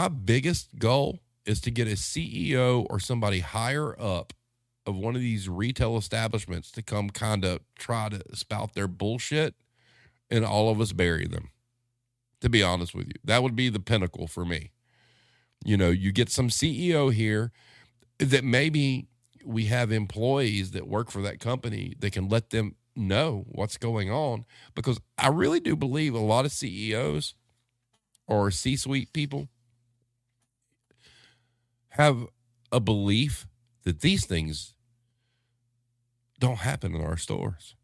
biggest goal is to get a CEO or somebody higher up of one of these retail establishments to come kind of try to spout their bullshit, and all of us bury them. To be honest with you, that would be the pinnacle for me. You get some CEO here that maybe we have employees that work for that company that can let them know what's going on, because I really do believe a lot of CEOs or C-suite people have a belief that these things don't happen in our stores.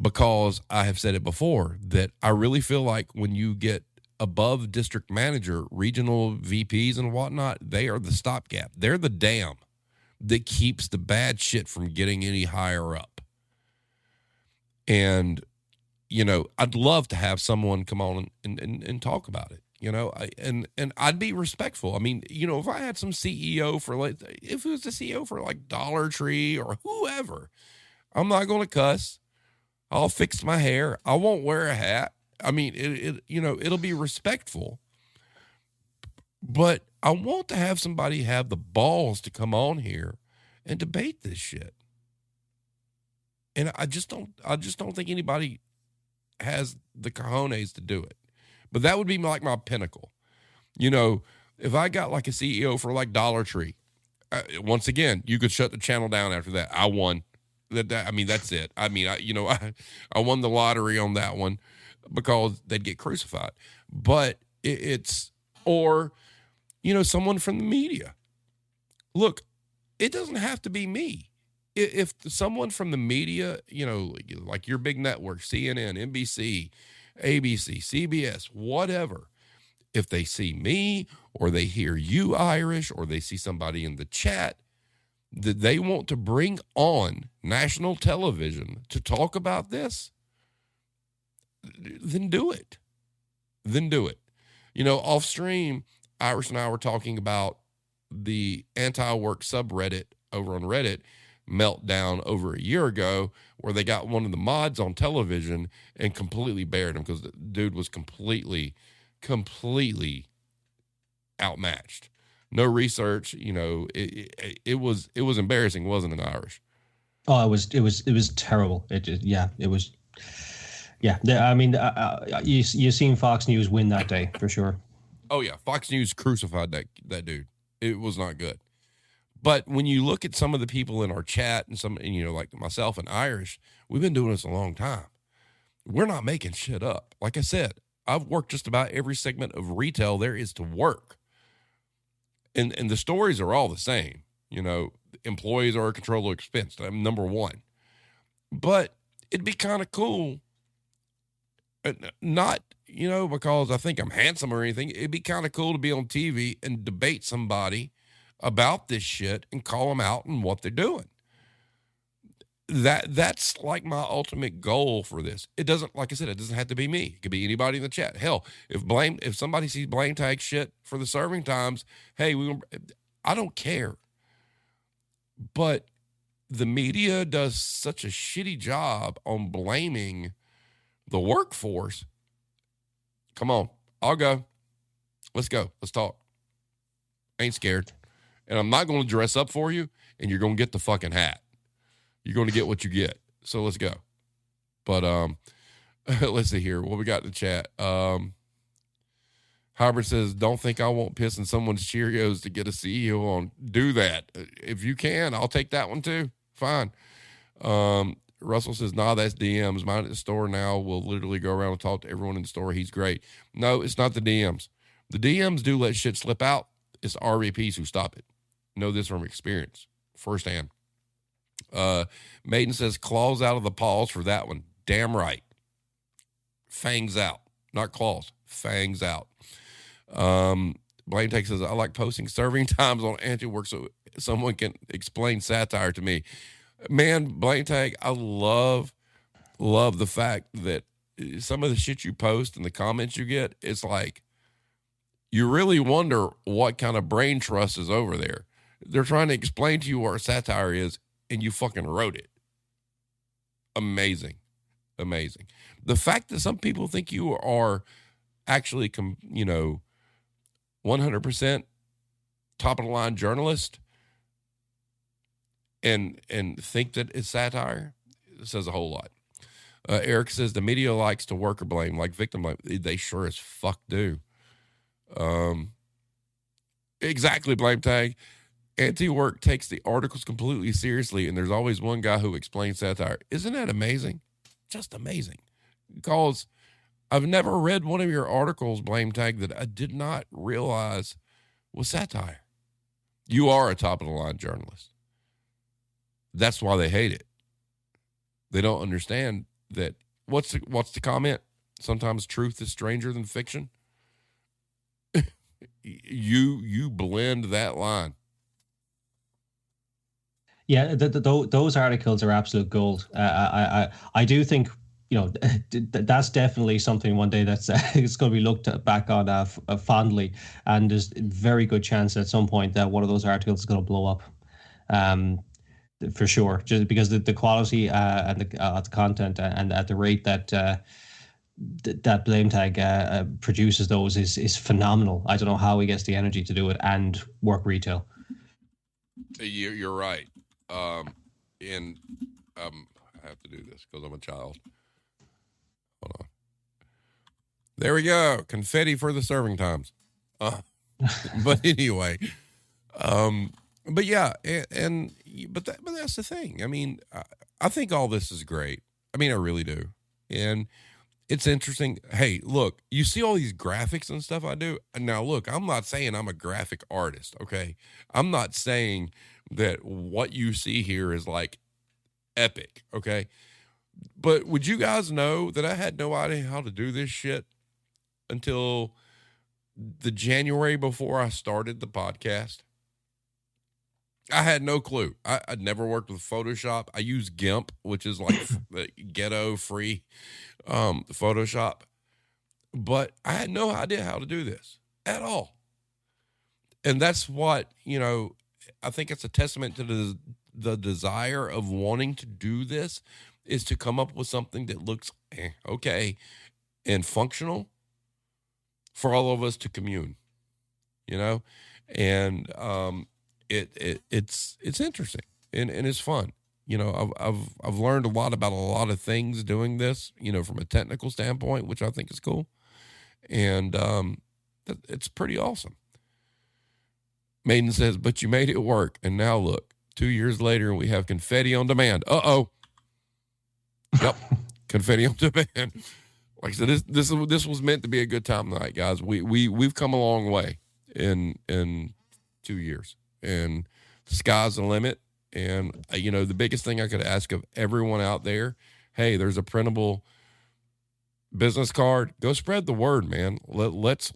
Because I have said it before, that I really feel like when you get above district manager, regional VPs and whatnot, they are the stopgap. They're the dam that keeps the bad shit from getting any higher up. And, I'd love to have someone come on and talk about it, and I'd be respectful. I mean, if I had some CEO if it was the CEO for like Dollar Tree or whoever, I'm not going to cuss. I'll fix my hair. I won't wear a hat. I mean, it'll be respectful. But I want to have somebody have the balls to come on here and debate this shit. And I just don't think anybody has the cojones to do it. But that would be like my pinnacle. If I got like a CEO for like Dollar Tree, once again, you could shut the channel down after that. I won. That's it. I won the lottery on that one, because they'd get crucified. But or someone from the media. Look, it doesn't have to be me. If someone from the media, like your big network, CNN, NBC, ABC, CBS, whatever, if they see me or they hear you, Irish, or they see somebody in the chat that they want to bring on national television to talk about this, then do it. Off stream, Irish and I were talking about the anti-work subreddit over on Reddit meltdown over a year ago, where they got one of the mods on television and completely buried him because the dude was completely outmatched. No research, it was embarrassing, wasn't it, Irish? Oh, it was terrible. It was. I mean, you seen Fox News win that day for sure. Oh yeah, Fox News crucified that dude. It was not good. But when you look at some of the people in our chat and you know, like myself and Irish, we've been doing this a long time. We're not making shit up. Like I said, I've worked just about every segment of retail there is to work. And the stories are all the same. You know, employees are a controllable expense. I'm number one. But it'd be kind of cool, not, you know, because I think I'm handsome or anything. It'd be kind of cool to be on TV and debate somebody about this shit and call them out on what they're doing. That's like my ultimate goal for this. It doesn't, like I said, it doesn't have to be me. It could be anybody in the chat. Hell, if somebody sees blame tag shit for the serving times, hey, I don't care. But the media does such a shitty job on blaming the workforce. Come on, I'll go. Let's go. Let's talk. Ain't scared. And I'm not going to dress up for you, and you're going to get the fucking hat. You're going to get what you get. So let's go. But let's see here. What we got in the chat. Hybrid says, don't think I won't piss in someone's Cheerios to get a CEO on. Do that. If you can, I'll take that one too. Fine. Russell says, nah, that's DMs. Mine at the store now will literally go around and talk to everyone in the store. He's great. No, it's not the DMs. The DMs do let shit slip out. It's RVPs who stop it. Know this from experience, firsthand. Maiden says, claws out of the paws for that one. Damn right. Fangs out. Not claws. Fangs out. Blaine Tech says, I like posting serving times on Anti-Work so someone can explain satire to me. Man, Blaine Tag, I love the fact that some of the shit you post and the comments you get, it's like you really wonder what kind of brain trust is over there. They're trying to explain to you what satire is, and you fucking wrote it. Amazing. Amazing. The fact that some people think you are actually, 100% top of the line journalist and think that it's satire, it says a whole lot. Eric says the media likes to worker blame, like victim blame. They sure as fuck do. Exactly, Blame Tag. Anti-Work takes the articles completely seriously, and there's always one guy who explains satire. Isn't that amazing? Just amazing. Because I've never read one of your articles, Blame Tag, that I did not realize was satire. You are a top-of-the-line journalist. That's why they hate it. They don't understand that. What's the comment? Sometimes truth is stranger than fiction. You blend that line. Yeah, those articles are absolute gold. I do think, that's definitely something one day that's it's going to be looked back on fondly, and there's a very good chance at some point that one of those articles is going to blow up, for sure, just because the quality and the content and at the rate that that Blame Tag produces those is phenomenal. I don't know how he gets the energy to do it and work retail. You're right. And I have to do this because I'm a child. Hold on. There we go. Confetti for the serving times. But anyway, but yeah, but that's the thing. I mean, I think all this is great. I mean, I really do. And it's interesting. Hey, look, you see all these graphics and stuff I do. Now, look, I'm not saying I'm a graphic artist, okay? I'm not saying that what you see here is like epic, okay? But would you guys know that I had no idea how to do this shit until the January before I started the podcast? I had no clue. I'd never worked with Photoshop. I use GIMP, which is like the ghetto free Photoshop. But I had no idea how to do this at all. And that's what, I think it's a testament to the desire of wanting to do this, is to come up with something that looks okay and functional for all of us to commune, and it's interesting and it's fun. I've learned a lot about a lot of things doing this, from a technical standpoint, which I think is cool. And it's pretty awesome. Maiden says, but you made it work. And now look, 2 years later, we have confetti on demand. Uh-oh. Yep. Confetti on demand. Like I said, this was meant to be a good time tonight, guys. We've come a long way in 2 years, and the sky's the limit. And the biggest thing I could ask of everyone out there, hey, there's a printable business card. Go spread the word, man. Let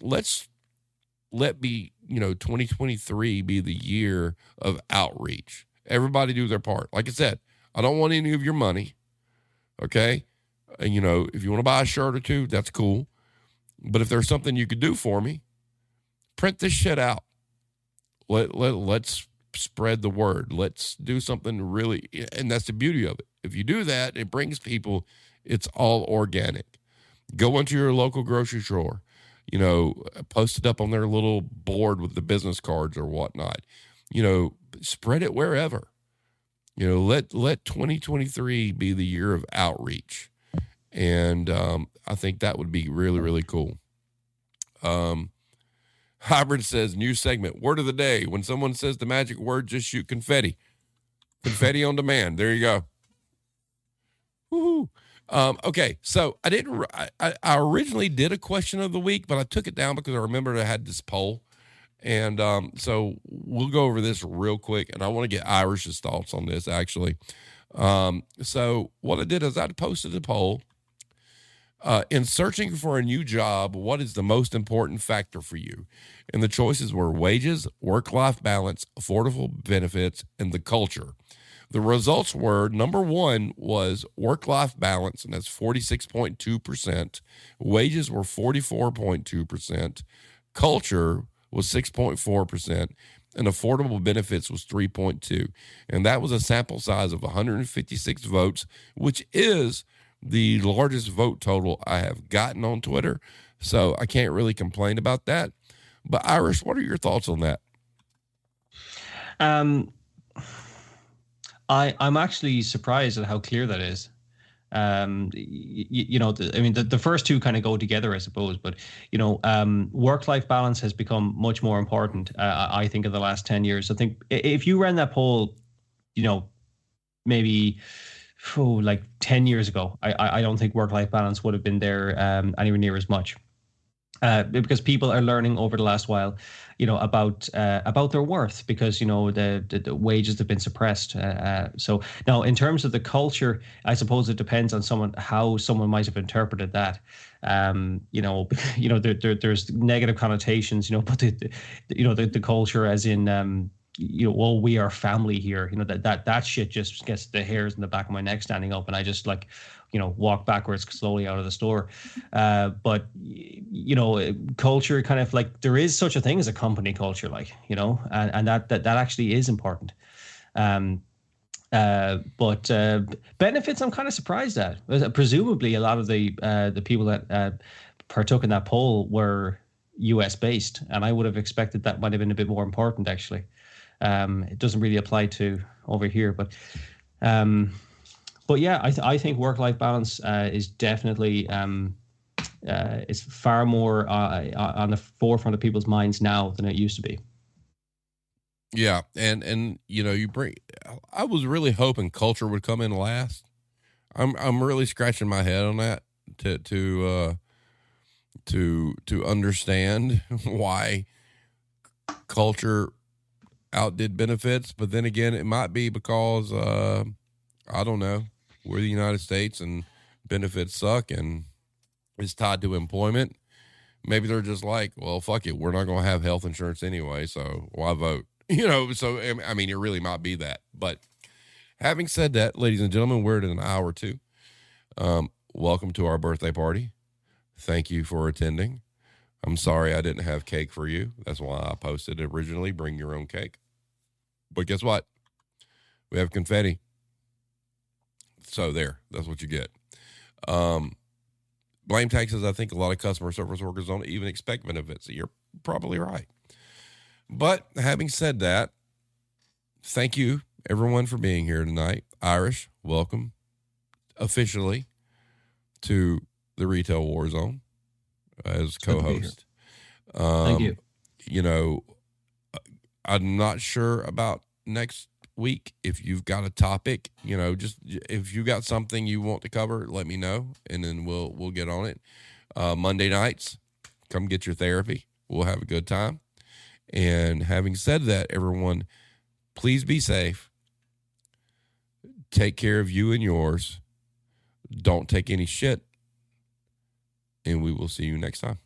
2023 be the year of outreach. Everybody do their part. Like I said, I don't want any of your money. Okay. And if you want to buy a shirt or two, that's cool. But if there's something you could do for me, print this shit out. Let's spread the word. Let's do something really, and that's the beauty of it. If you do that, it brings people, it's all organic. Go into your local grocery store, post it up on their little board with the business cards or whatnot. Spread it wherever. Let 2023 be the year of outreach. And I think that would be really, really cool. Hybrid says, new segment, word of the day. When someone says the magic word, just shoot confetti. Confetti on demand. There you go. Woo-hoo. Okay, so I originally did a question of the week, but I took it down because I remembered I had this poll. And so we'll go over this real quick, and I want to get Irish's thoughts on this, actually. So what I did is I posted a poll. In searching for a new job, what is the most important factor for you? And the choices were wages, work-life balance, affordable benefits, and the culture. The results were, number one was work-life balance, and that's 46.2%. Wages were 44.2%. Culture was 6.4%. And affordable benefits was 3.2%. And that was a sample size of 156 votes, which is the largest vote total I have gotten on Twitter. So I can't really complain about that. But Irish, what are your thoughts on that? I'm actually surprised at how clear that is. The first two kind of go together, I suppose. But, work-life balance has become much more important, I think, in the last 10 years. I think if you ran that poll, maybe like 10 years ago, I don't think work-life balance would have been there anywhere near as much. Because people are learning over the last while, about their worth, because the wages have been suppressed. So now, in terms of the culture, I suppose it depends on how someone might have interpreted that. There's negative connotations, but the culture, as in well, we are family here. That shit just gets the hairs in the back of my neck standing up, and I just walk backwards slowly out of the store. But culture, kind of like, there is such a thing as a company culture, and that actually is important. But benefits, I'm kind of surprised at. Presumably, a lot of the people that partook in that poll were US based, and I would have expected that might have been a bit more important, actually. It doesn't really apply to over here, but yeah, I think work-life balance is definitely is far more on the forefront of people's minds now than it used to be. Yeah, and I was really hoping culture would come in last. I'm really scratching my head on that to understand why culture outdid benefits. But then again, it might be because I don't know, we're the United States and benefits suck and it's tied to employment. Maybe they're just like, well, fuck it, we're not going to have health insurance anyway, so why vote? So I mean, it really might be that. But having said that, ladies and gentlemen, we're at an hour two. Welcome to our birthday party. Thank you for attending. I'm sorry I didn't have cake for you. That's why I posted originally, bring your own cake. But guess what? We have confetti. So that's what you get. Blame taxes. I think a lot of customer service workers don't even expect benefits. You're probably right. But having said that, thank you everyone for being here tonight. Irish, welcome officially to the Retail War Zone as co-host. Thank you. I'm not sure about next week. If you've got a topic, just if you got something you want to cover, let me know, and then we'll get on it. Monday nights, come get your therapy. We'll have a good time. And having said that, everyone, please be safe. Take care of you and yours. Don't take any shit. And we will see you next time.